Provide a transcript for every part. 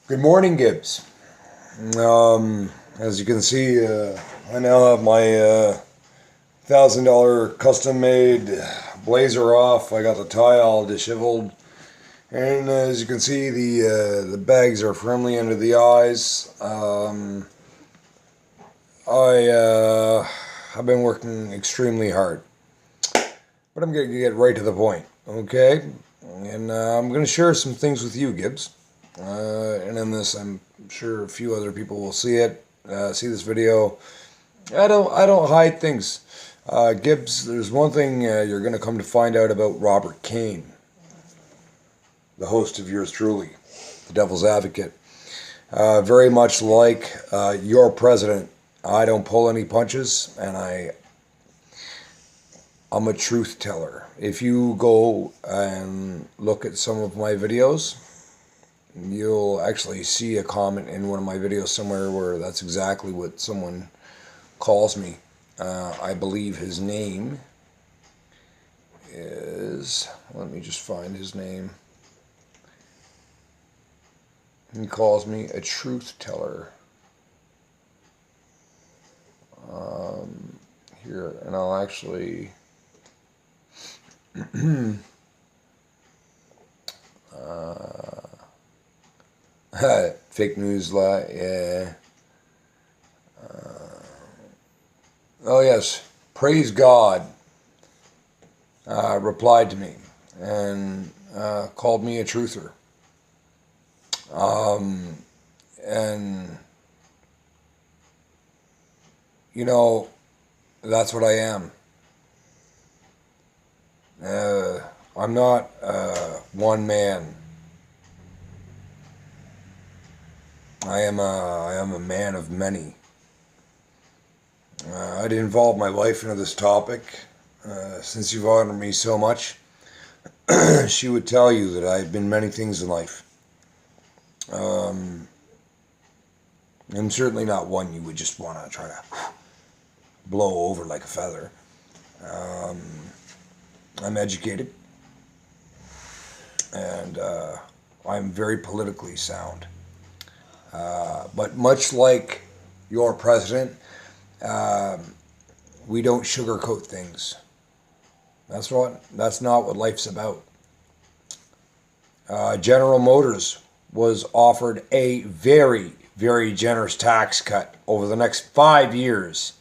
Good morning, Gibbs. As you can see, I now have my $1,000 custom-made blazer off. I got the tie all disheveled, and as you can see, the bags are firmly under the eyes. I've been working extremely hard, but I'm going to get right to the point, okay? And I'm going to share some things with you, Gibbs. And in this, I'm sure a few other people will see it, see this video. I don't hide things. Gibbs, there's one thing you're going to come to find out about Robert Kane, the host of yours truly, the Devil's Advocate. Very much like your president, I don't pull any punches, and I'm a truth teller. If you go and look at some of my videos, you'll actually see a comment in one of my videos somewhere where that's exactly what someone calls me. I believe his name is, let me just find his name. He calls me a truth teller. Here, and I'll actually fake news lie, yeah. Oh yes, praise God, replied to me and called me a truther. And you know, that's what I am. I'm not one man. I am a man of many. I'd involve my wife into this topic. Since you've honored me so much, she would tell you that I've been many things in life. I'm certainly not one you would just want to try to blow over like a feather. I'm educated, and I'm very politically sound. But much like your president, we don't sugarcoat things. That's not what life's about. General Motors was offered a very, very generous tax cut over the next 5 years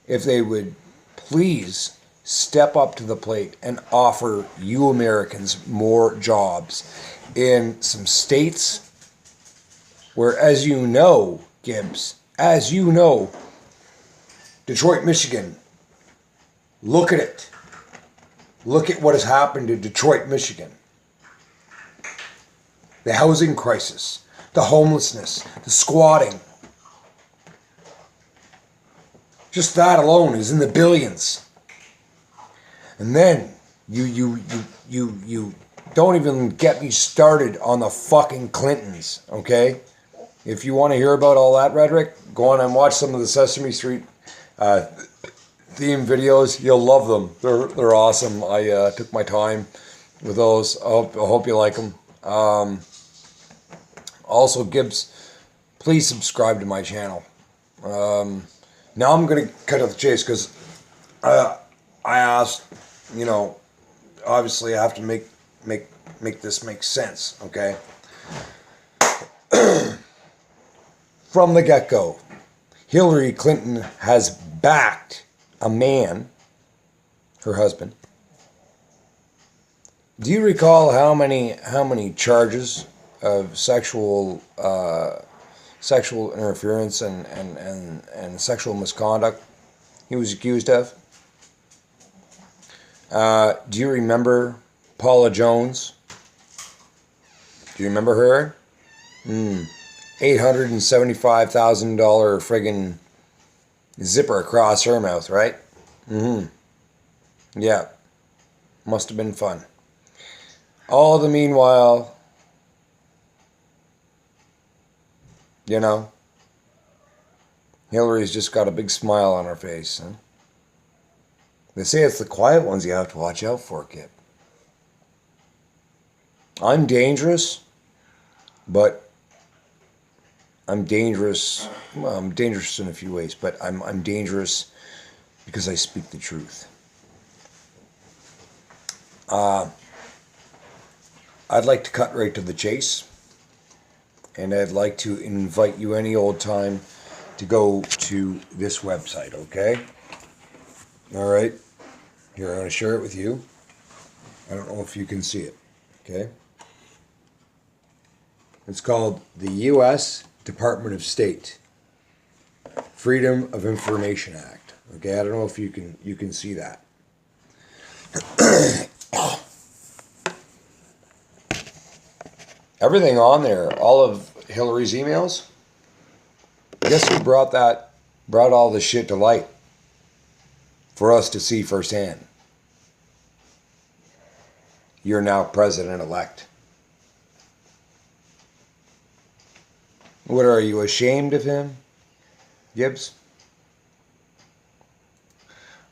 if they would please step up to the plate and offer you Americans more jobs in some states where, as you know, Gibbs, as you know, Detroit, Michigan, look at it. Look at what has happened to Detroit, Michigan. The housing crisis, the homelessness, the squatting. Just that alone is in the billions. And then you don't even get me started on the fucking Clintons, okay? If you want to hear about all that rhetoric, go on and watch some of the Sesame Street theme videos. You'll love them. They're awesome. I took my time with those. I hope you like them. Also, Gibbs, please subscribe to my channel. Now I'm going to cut to the chase because I asked, you know, obviously I have to make this make sense, okay? From the get-go, Hillary Clinton has backed a man, her husband. Do you recall how many charges of sexual interference and sexual misconduct he was accused of? Do you remember Paula Jones? Do you remember her? $875,000 friggin' zipper across her mouth, right? Yeah. Must have been fun. All the meanwhile, you know, Hillary's just got a big smile on her face. Huh? They say it's the quiet ones you have to watch out for, kid. I'm dangerous, but I'm dangerous. Well, I'm dangerous in a few ways, but I'm dangerous because I speak the truth. I'd like to cut right to the chase, and I'd like to invite you any old time to go to this website, okay? All right. Here, I'm going to share it with you. I don't know if you can see it, okay? It's called the U.S. Department of State Freedom of Information Act. Okay, I don't know if you can see that. Everything on there, all of Hillary's emails. Guess who brought all this shit to light for us to see firsthand? You're now president-elect. What, are you ashamed of him, Gibbs?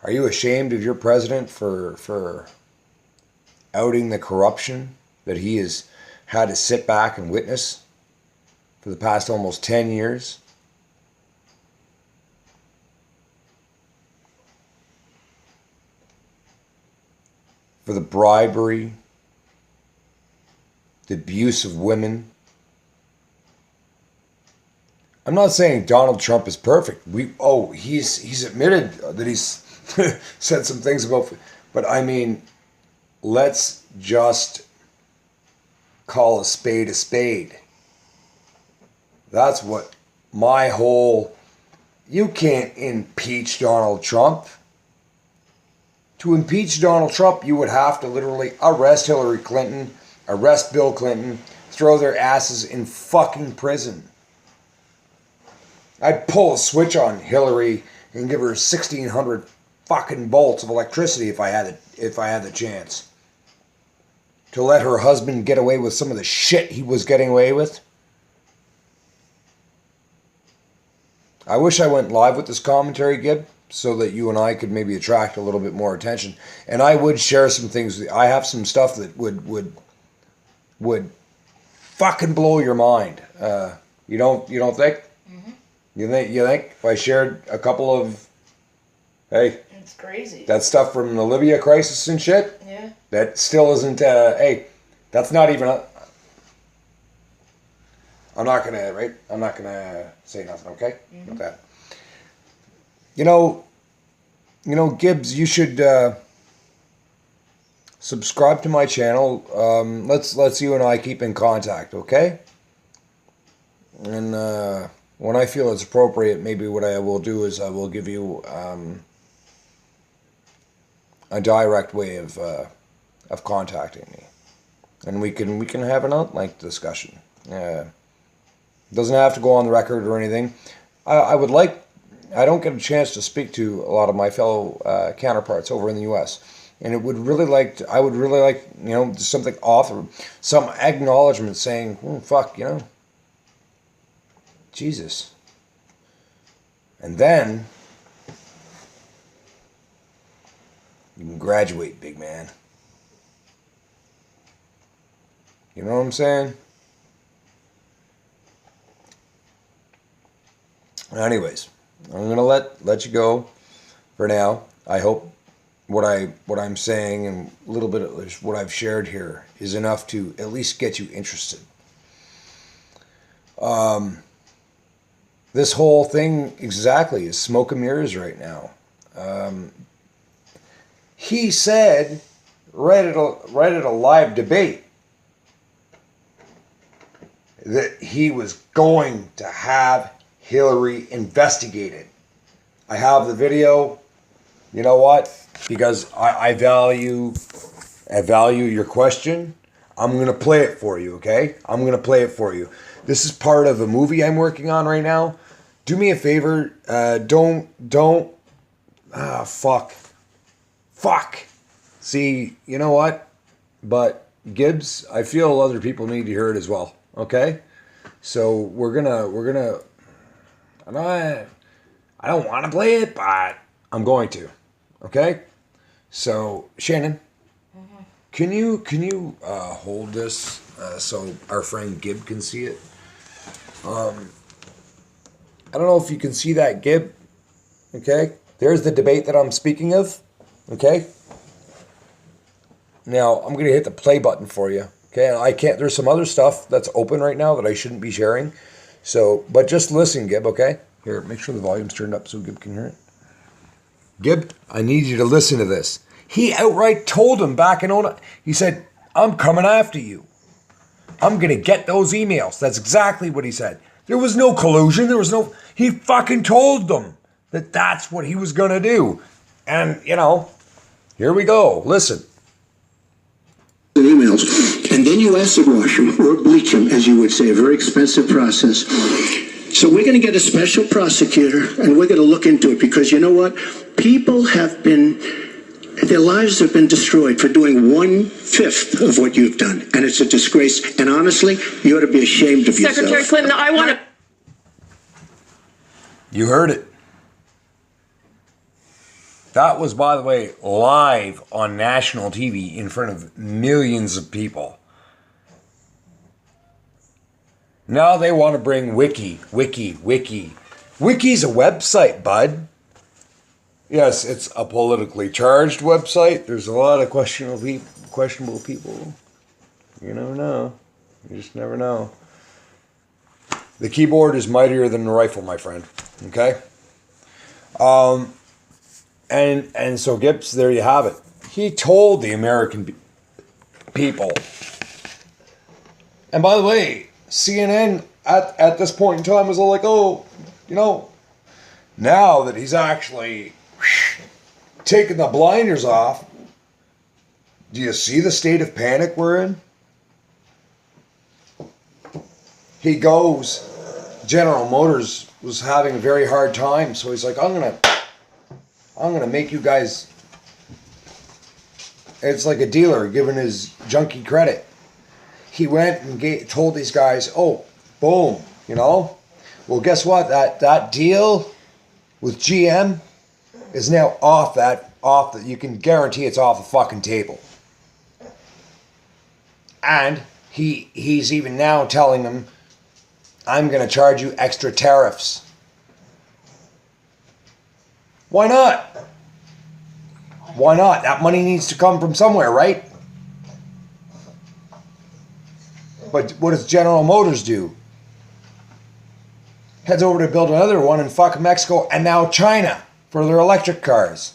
Are you ashamed of your president for outing the corruption that he has had to sit back and witness for the past almost 10 years? For the bribery, the abuse of women. I'm not saying Donald Trump is perfect. He's admitted that he's said some things about, but I mean, let's just call a spade a spade. That's what my whole, you can't impeach Donald Trump. To impeach Donald Trump, you would have to literally arrest Hillary Clinton, arrest Bill Clinton, throw their asses in fucking prison. I'd pull a switch on Hillary and give her 1,600 fucking bolts of electricity if I had the chance. To let her husband get away with some of the shit he was getting away with. I wish I went live with this commentary, Gib, so that you and I could maybe attract a little bit more attention. And I would share some things. I have some stuff that would fucking blow your mind. You don't think? Mm-hmm. You think if I shared a couple of, hey, it's crazy. That stuff from the Libya crisis and shit? Yeah. That still isn't, hey, that's not even, I'm not going to say nothing, okay? Mm-hmm. With that. You know, Gibbs, you should subscribe to my channel. Let's you and I keep in contact, okay? And when I feel it's appropriate, maybe what I will do is I will give you a direct way of contacting me, and we can have an outright discussion. Doesn't have to go on the record or anything. I don't get a chance to speak to a lot of my fellow counterparts over in the U.S., and I would really like, something authored, some acknowledgement saying, oh, fuck, Jesus. And then you can graduate, big man. You know what I'm saying? Anyways, I'm gonna let you go for now. I hope what I'm saying and a little bit of what I've shared here is enough to at least get you interested. This whole thing exactly is smoke and mirrors right now. He said right at a live debate that he was going to have Hillary investigated. I have the video. You know what? Because I value your question. I'm going to play it for you, okay? I'm going to play it for you. This is part of a movie I'm working on right now. Do me a favor. Fuck. See, you know what? But Gibbs, I feel other people need to hear it as well, okay? So we're gonna I don't want to play it, but I'm going to. Okay? So, Shannon, mm-hmm. Can you hold this so our friend Gibb can see it? I don't know if you can see that, Gib. Okay? There's the debate that I'm speaking of. Okay? Now, I'm going to hit the play button for you. Okay? And I can't, there's some other stuff that's open right now that I shouldn't be sharing. So, but just listen, Gib, okay? Here, make sure the volume's turned up so Gib can hear it. Gib, I need you to listen to this. He outright told him back in Ona, he said, I'm coming after you. I'm going to get those emails. That's exactly what he said. There was no collusion. He fucking told them that that's what he was going to do. And, you know, here we go. Listen. Emails. And then you acid wash them or bleach them, as you would say, a very expensive process. So we're going to get a special prosecutor and we're going to look into it because you know what? People have been, their lives have been destroyed for doing 1/5 of what you've done. And it's a disgrace. And honestly, you ought to be ashamed of yourself. Secretary Clinton, I want to... You heard it. That was, by the way, live on national TV in front of millions of people. Now they want to bring Wiki. Wiki's a website, bud. Yes, it's a politically charged website. There's a lot of questionable people. You never know. You just never know. The keyboard is mightier than the rifle, my friend. Okay? And so Gibbs, there you have it. He told the American people. And by the way, CNN at this point in time was all like, oh, you know, now that he's actually taking the blinders off, do you see the state of panic we're in? He goes, General Motors was having a very hard time, so he's like, I'm gonna make you guys. It's like a dealer giving his junkie credit. He went and told these guys, oh, boom, you know. Well, guess what? That deal with GM is now off that. You can guarantee it's off the fucking table. And he's even now telling them, I'm going to charge you extra tariffs. Why not? Why not? That money needs to come from somewhere, right? But what does General Motors do? Heads over to build another one in fucking Mexico and now China for their electric cars.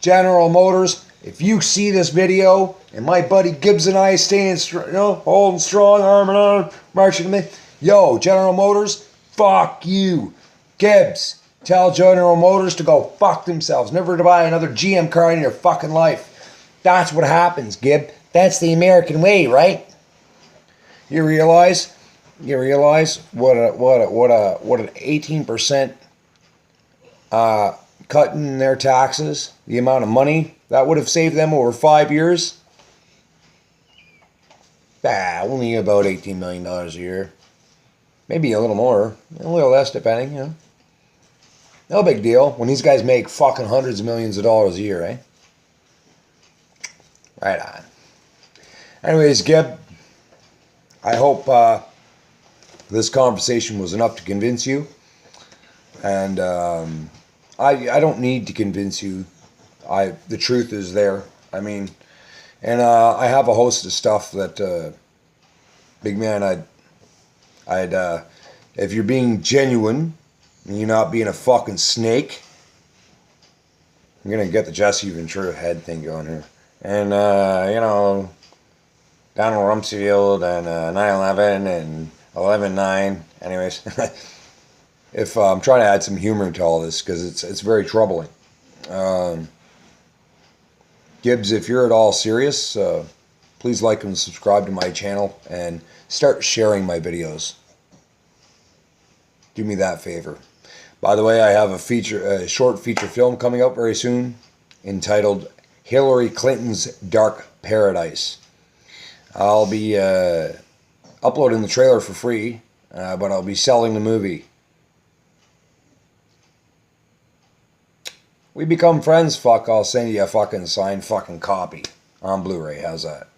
General Motors, if you see this video and my buddy Gibbs and I staying, holding strong, arm in arm, marching to me, yo, General Motors, fuck you. Gibbs, tell General Motors to go fuck themselves. Never to buy another GM car in your fucking life. That's what happens, Gib. That's the American way, right? You realize what an 18% cut in their taxes, the amount of money that would have saved them over 5 years? Only about $18 million a year. Maybe a little more, a little less depending, you know. No big deal when these guys make fucking hundreds of millions of dollars a year, eh? Right on. Anyways, Gib, I hope this conversation was enough to convince you. And I don't need to convince you. The truth is there. I mean, and I have a host of stuff that, big man, I'd if you're being genuine and you're not being a fucking snake, I'm gonna get the Jesse Ventura head thing going here. And you know, Donald Rumsfeld and 9/11 and 11/9. Anyways, if I'm trying to add some humor to all this because it's very troubling. Gibbs, if you're at all serious, please like and subscribe to my channel and start sharing my videos. Do me that favor. By the way, I have a short feature film coming out very soon entitled Hillary Clinton's Dark Paradise. I'll be uploading the trailer for free, but I'll be selling the movie. We become friends, fuck, I'll send you a fucking signed fucking copy on Blu-ray. How's that?